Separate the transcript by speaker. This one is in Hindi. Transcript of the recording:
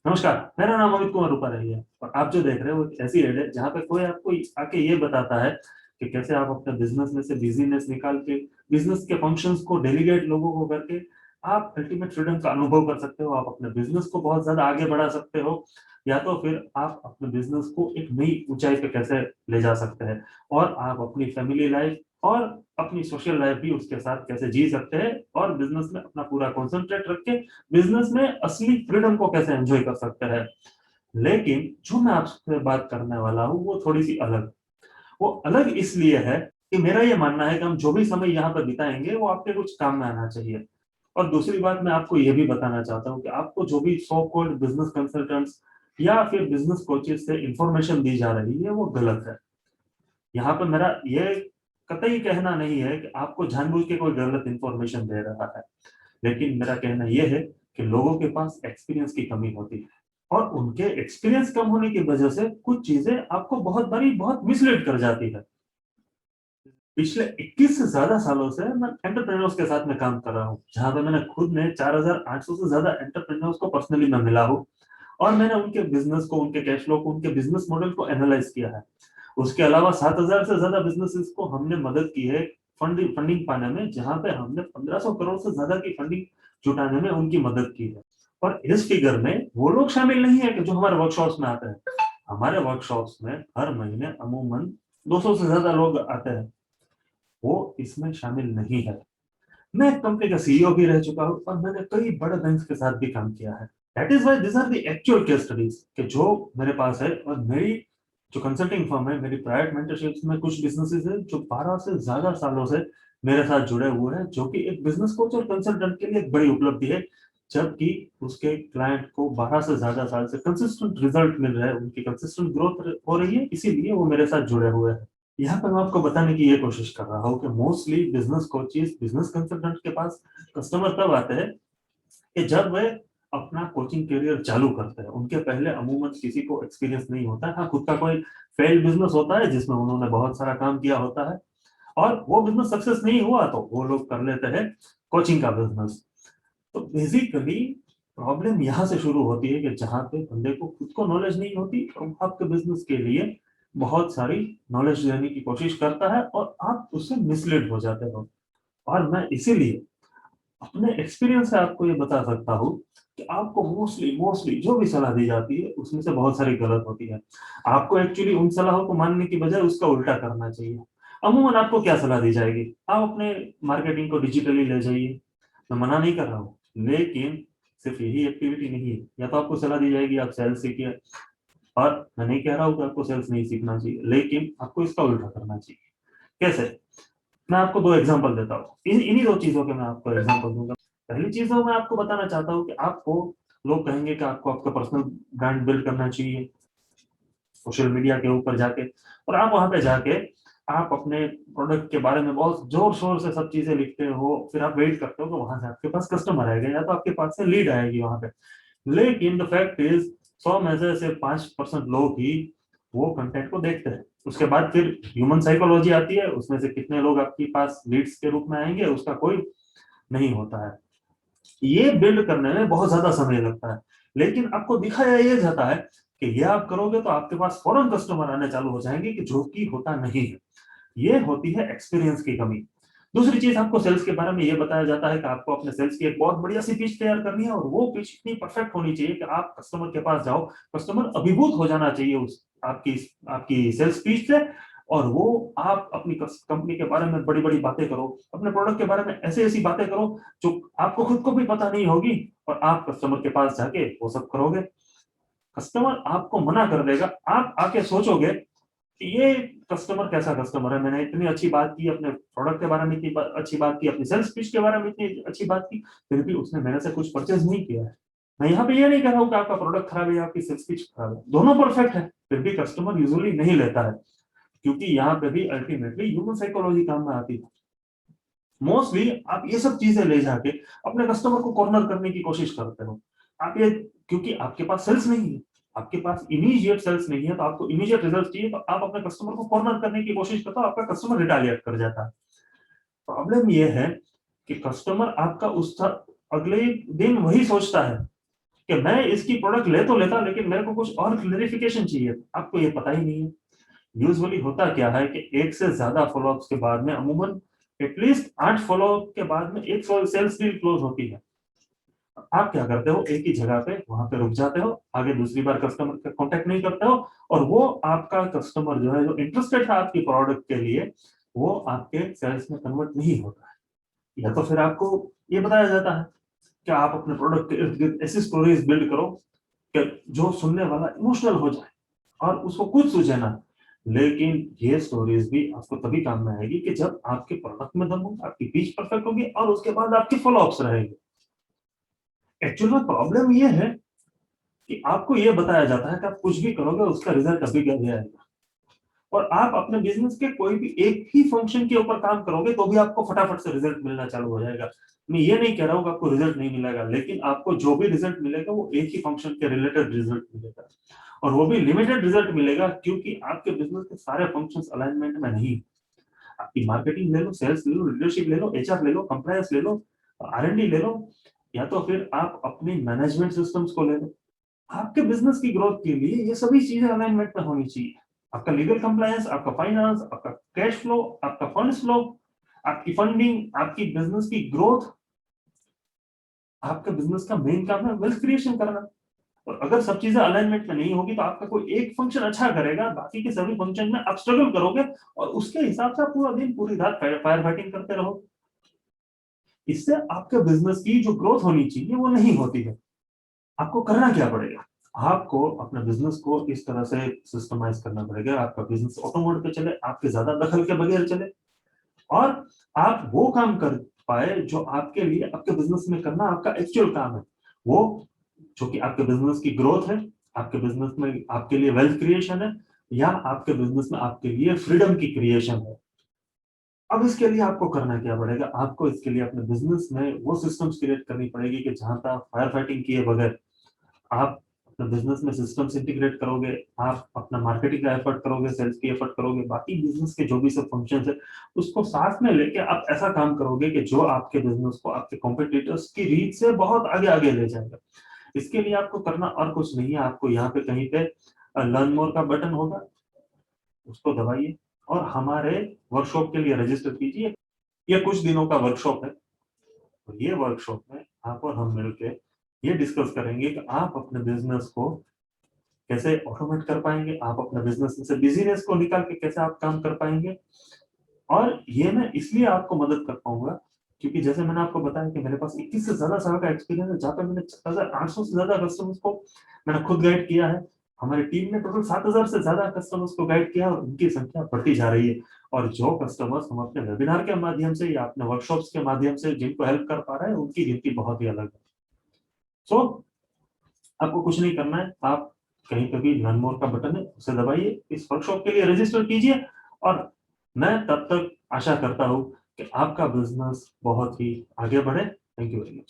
Speaker 1: नमस्कार। मेरा नाम अमित कुमार रूपारेली है और आप जो देख रहे हो वो एक ऐसी एड है जहाँ पे कोई आपको आके ये बताता है कि कैसे आप अपने बिजनेस में से बिजीनेस निकाल के बिजनेस के फंक्शंस को डेलीगेट लोगों को करके आप अल्टीमेट फ्रीडम का अनुभव कर सकते हो। आप अपने बिजनेस को बहुत ज्यादा आगे बढ़ा सकते हो या तो फिर आप अपने बिजनेस को एक नई ऊंचाई पे कैसे ले जा सकते हैं और आप अपनी फैमिली लाइफ और अपनी सोशल लाइफ भी उसके साथ कैसे जी सकते हैं और बिजनेस में अपना पूरा कॉन्सेंट्रेट रख के बिजनेस में असली फ्रीडम को कैसे एंजॉय कर सकते हैं। लेकिन जो मैं आपसे बात करने वाला हूँ वो थोड़ी सी अलग। वो अलग इसलिए है कि मेरा ये मानना है कि हम जो भी समय यहाँ पर बिताएंगे वो आपके कुछ काम में आना चाहिए। और दूसरी बात मैं आपको ये भी बताना चाहता हूँ कि आपको जो भी सो कॉल्ड बिजनेस कंसल्टेंट्स या फिर बिजनेस कोचेस से इंफॉर्मेशन दी जा रही है वो गलत है। यहाँ पर मेरा ये कतई कहना नहीं है कि आपको जानबूझ के कोई गलत इंफॉर्मेशन दे रहा है, लेकिन मेरा कहना यह है कि लोगों के पास एक्सपीरियंस की कमी होती है और उनके एक्सपीरियंस कम होने की वजह से कुछ चीजें आपको बहुत बारी बहुत मिसलीड कर जाती है। पिछले 21 से ज्यादा सालों से मैं एंटरप्रेन्योर्स के साथ में काम कर रहा हूँ, जहां पे मैंने खुद ने 4,800 से ज्यादा एंटरप्रेन्योर्स को पर्सनली मैं मिला हूँ और मैंने उनके बिजनेस को, उनके कैश फ्लो को, उनके बिजनेस मॉडल को एनालाइज किया है। उसके अलावा 7,000 से ज्यादा बिजनेसेस को हमने मदद की है फंडिंग फंडिंग पाने में, जहां पे हमने 1,500 करोड़ से ज्यादा की फंडिंग जुटाने में उनकी मदद की है। और इस फिगर में वो लोग शामिल नहीं है कि जो हमारे वर्कशॉप्स में आते हैं। हमारे वर्कशॉप्स में हर महीने अमूमन 200 से ज्यादा लोग आते हैं, वो इसमें शामिल नहीं है। मैं एक कंपनी का सीईओ भी रह चुका हूँ और मैंने कई बड़े बैंक के साथ भी काम किया है। That is why this are the actual case studies कि जो मेरे पास है। और मेरी जो कंसल्टिंग फर्म है, मेरी प्राइवेट मेंटरशिप्स में कुछ बिजनेसेस है जो 12 से ज्यादा सालों से मेरे साथ जुड़े हुए हैं, जो कि एक बिजनेस कोच और कंसल्टेंट के लिए एक बड़ी उपलब्धि है। जबकि उसके क्लाइंट को 12 से ज्यादा साल से कंसिस्टेंट रिजल्ट मिल रहा है, उनकी कंसिस्टेंट ग्रोथ हो रही है, इसीलिए वो मेरे साथ जुड़े हुए हैं। यहाँ पर मैं आपको बताने की ये कोशिश कर रहा हूँ कि mostly business coaches, business consultant के पास कस्टमर तब आते हैं कि जब वे अपना कोचिंग करियर चालू करते हैं। उनके पहले अमूमन किसी को एक्सपीरियंस नहीं होता है। हाँ, खुद का कोई फेल्ड बिजनेस होता है जिसमें उन्होंने बहुत सारा काम किया होता है और वो बिजनेस सक्सेस नहीं हुआ तो वो लोग कर लेते हैं कोचिंग का बिजनेस। तो बेसिकली प्रॉब्लम यहाँ से शुरू होती है कि जहाँ पे बंदे को खुद को नॉलेज नहीं होती और वो आपके बिजनेस के लिए बहुत सारी नॉलेज लेने की कोशिश करता है और आप उससे मिसलीड हो जाते हो। और मैं इसीलिए अपने एक्सपीरियंस से आपको ये बता सकता हूँ कि आपको मोस्टली मोस्टली जो भी सलाह दी जाती है उसमें से बहुत सारी गलत होती है। आपको एक्चुअली उन सलाहों को मानने की बजाय उसका उल्टा करना चाहिए। अमूमन आपको क्या सलाह दी जाएगी? आप अपने मार्केटिंग को डिजिटली ले जाइए। मैं मना नहीं कर रहा हूँ, लेकिन सिर्फ यही एक्टिविटी नहीं है। या तो आपको सलाह दी जाएगी आप सेल्स सीखिए, और मैं नहीं कह रहा हूँ कि आपको सेल्स नहीं सीखना चाहिए, लेकिन आपको इसका उल्टा करना चाहिए। कैसे? मैं आपको दो एग्जांपल देता हूँ। इन्हीं दो चीजों के मैं आपको एग्जांपल दूंगा। पहली चीज तो मैं आपको बताना चाहता हूँ कि आपको लोग कहेंगे कि आपको आपका पर्सनल ब्रांड बिल्ड करना चाहिए सोशल मीडिया के ऊपर जाके, और आप वहां पे जाके आप अपने प्रोडक्ट के बारे में बहुत जोर शोर से सब चीजें लिखते हो, फिर आप वेट करते हो कि वहां से आपके पास कस्टमर आएगा या तो आपके पास से लीड आएगी वहां पे। लेकिन द फैक्ट इज 100 में से सिर्फ 5% लोग ही वो कंटेंट को देखते हैं। उसके बाद फिर ह्यूमन साइकोलॉजी आती है, उसमें से कितने लोग आपके पास लीड्स के रूप में आएंगे उसका कोई नहीं होता है। ये बिल्ड करने में बहुत ज्यादा समय लगता है, लेकिन आपको दिखाया ये जाता है कि ये आप करोगे तो आपके पास फौरन कस्टमर आने चालू हो जाएंगे, कि जो कि होता नहीं है। ये होती है एक्सपीरियंस की कमी। दूसरी चीज, आपको सेल्स के बारे में ये बताया जाता है कि आपको अपने सेल्स की एक बहुत बढ़िया सी पिच तैयार करनी है और वो पिच इतनी परफेक्ट होनी चाहिए कि आप कस्टमर के पास जाओ, कस्टमर अभिभूत हो जाना चाहिए उस आपकी आपकी सेल्स पिच से, और वो आप अपनी कंपनी के बारे में बड़ी बड़ी बातें करो, अपने प्रोडक्ट के बारे में ऐसी ऐसी बातें करो जो आपको खुद को भी पता नहीं होगी, और आप कस्टमर के पास जाके वो सब करोगे। कस्टमर आपको मना कर देगा। आप आके सोचोगे ये कस्टमर कैसा कस्टमर है, मैंने इतनी अच्छी बात की अपने प्रोडक्ट के बारे में, इतनी अच्छी बात की अपनी सेल्स पिच के बारे में, इतनी अच्छी बात की, फिर भी उसने मेरे से कुछ परचेज नहीं किया है। मैं यहाँ पे ये नहीं कह रहा हूँ कि आपका प्रोडक्ट खराब है या आपकी सेल्स पिच खराब है, दोनों परफेक्ट है, फिर भी कस्टमर यूजुअली नहीं लेता है, क्योंकि यहाँ पे भी अल्टीमेटली ह्यूमन साइकोलॉजी काम में आती है। मोस्टली आप ये सब चीजें ले जाके अपने कस्टमर को कॉर्नर करने की कोशिश करते हो। आप ये, क्योंकि आपके पास सेल्स नहीं है, आपके पास इमीडिएट सेल्स नहीं है, तो आपको इमीडिएट रिजल्ट चाहिए, तो आप अपने कस्टमर को कॉर्नर करने की कोशिश करते हो, आपका कस्टमर रिटालिएट कर जाता है। प्रॉब्लम ये है कि कस्टमर आपका उस अगले दिन वही सोचता है कि मैं इसकी प्रोडक्ट ले तो लेता, लेकिन मेरे को कुछ और क्लेरिफिकेशन चाहिए, आपको ये पता ही नहीं है। यूजुअली होता क्या है कि एक से ज्यादा फॉलोअप्स के बाद में अमूमन एटलीस्ट 8 फॉलोअप के बाद में एक सेल्स डील क्लोज होती है। आप क्या करते हो, एक ही जगह पे वहां पे रुक जाते हो, आगे दूसरी बार कस्टमर का कांटेक्ट नहीं करते हो, और वो आपका कस्टमर जो है, जो इंटरेस्टेड था आपकी प्रोडक्ट के लिए, वो आपके सेल्स में कन्वर्ट नहीं होता है। या तो फिर आपको ये बताया जाता है कि आप अपने प्रोडक्ट के इर्द गिर्द ऐसी स्टोरीज बिल्ड करो कि जो सुनने वाला इमोशनल हो जाए और उसको कुछ सूझे ना। लेकिन ये स्टोरीज भी आपको तभी काम में आएगी कि जब आपके प्रोडक्ट में दम होगा, आपकी पिच परफेक्ट होगी, और उसके बाद आपके फॉलोअप्स रहेंगे। एक्चुअल में प्रॉब्लम ये है कि आपको ये बताया जाता है कि आप कुछ भी करोगे उसका रिजल्ट अभी कभी आएगा, और आप अपने बिजनेस के कोई भी एक ही फंक्शन के ऊपर काम करोगे तो भी आपको फटाफट से रिजल्ट मिलना चालू हो जाएगा। मैं ये नहीं कह रहा हूँ कि आपको रिजल्ट नहीं मिलेगा, लेकिन आपको जो भी रिजल्ट मिलेगा वो एक ही फंक्शन के रिलेटेड रिजल्ट मिलेगा, और वो भी लिमिटेड रिजल्ट मिलेगा, क्योंकि आपके बिजनेस के सारे फंक्शंस अलाइनमेंट में नहीं। आपकी मार्केटिंग ले लो, सेल्स ले लो, लीडरशिप ले लो, एचआर ले लो, कंप्लायंस ले लो, आर&डी ले लो, या तो फिर आप अपनी मैनेजमेंट सिस्टम्स को ले लो। आपके बिजनेस की ग्रोथ के लिए ये सभी चीजें अलाइनमेंट में होनी चाहिए। आपका लीगल कंप्लायंस, आपका फाइनेंस, आपका कैश फ्लो, आपका फंड्स फ्लो, आपकी फंडिंग, आपकी बिजनेस की ग्रोथ। आपके बिजनेस का मेन काम है वेल्थ क्रिएशन करना, और अगर सब चीजें अलाइनमेंट में नहीं होगी तो आपका कोई एक फंक्शन अच्छा करेगा, बाकी के सभी फंक्शन में आप स्ट्रगल करोगे, और उसके हिसाब से आप पूरा दिन पूरी रात फायर फाइटिंग करते रहो। इससे आपके बिजनेस की जो ग्रोथ होनी चाहिए वो नहीं होती है। आपको करना क्या पड़ेगा, आपको अपने बिजनेस को इस तरह से सिस्टमाइज करना पड़ेगा, आपका बिजनेस ऑटो मोड पे चले, आपके ज्यादा दखल के बगैर चले, और आप वो काम कर पाए जो आपके लिए आपके बिजनेस में करना आपका एक्चुअल काम है, वो जो कि आपके बिजनेस की ग्रोथ है, आपके बिजनेस में आपके लिए वेल्थ क्रिएशन है, या आपके बिजनेस में आपके लिए फ्रीडम की क्रिएशन है। अब इसके लिए आपको करना क्या पड़ेगा, आपको इसके लिए अपने बिजनेस में वो सिस्टम्स क्रिएट करनी पड़ेगी कि जहां तक फायर फाइटिंग किए बगैर आप अपने बिजनेस में सिस्टम्स इंटीग्रेट करोगे, आप अपना मार्केटिंग का एफर्ट करोगे, सेल्स की एफर्ट करोगे, बाकी बिजनेस के जो भी सब फंक्शंस है उसको साथ में लेके आप ऐसा काम करोगे कि जो आपके बिजनेस को आपके कॉम्पिटिटर्स की रीच से बहुत आगे आगे ले जाएगा। इसके लिए आपको करना और कुछ नहीं है, आपको यहाँ पे कहीं पे लर्न मोर का बटन होगा, उसको दबाइए और हमारे वर्कशॉप के लिए रजिस्टर कीजिए। ये कुछ दिनों का वर्कशॉप है, और ये वर्कशॉप में आप और हम मिलके ये डिस्कस करेंगे कि आप अपने बिजनेस को कैसे ऑटोमेट कर पाएंगे, आप अपने बिजनेस में से बिजीनेस को निकाल के कैसे आप काम कर पाएंगे। और ये मैं इसलिए आपको मदद कर पाऊंगा क्योंकि जैसे मैंने आपको बताया कि मेरे पास 21 से ज्यादा साल का एक्सपीरियंस है, जहाँ पे मैंने 4800 से ज्यादा कस्टमर्स को मैंने खुद गाइड किया है। हमारी टीम ने टोटल 7000 से ज्यादा कस्टमर्स को गाइड किया, और उनकी संख्या बढ़ती जा रही है। और जो कस्टमर्स हम अपने वेबिनार के माध्यम से या अपने वर्कशॉप्स के माध्यम से जिनको हेल्प कर पा रहे हैं, उनकी गिनती बहुत ही अलग है। सो आपको कुछ नहीं करना है, आप कहीं पे भी लर्न मोर का बटन है उसे दबाइए, इस वर्कशॉप के लिए रजिस्टर कीजिए, और मैं तब तक आशा करता हूं कि आपका बिजनेस बहुत ही आगे बढ़े। Thank you very much.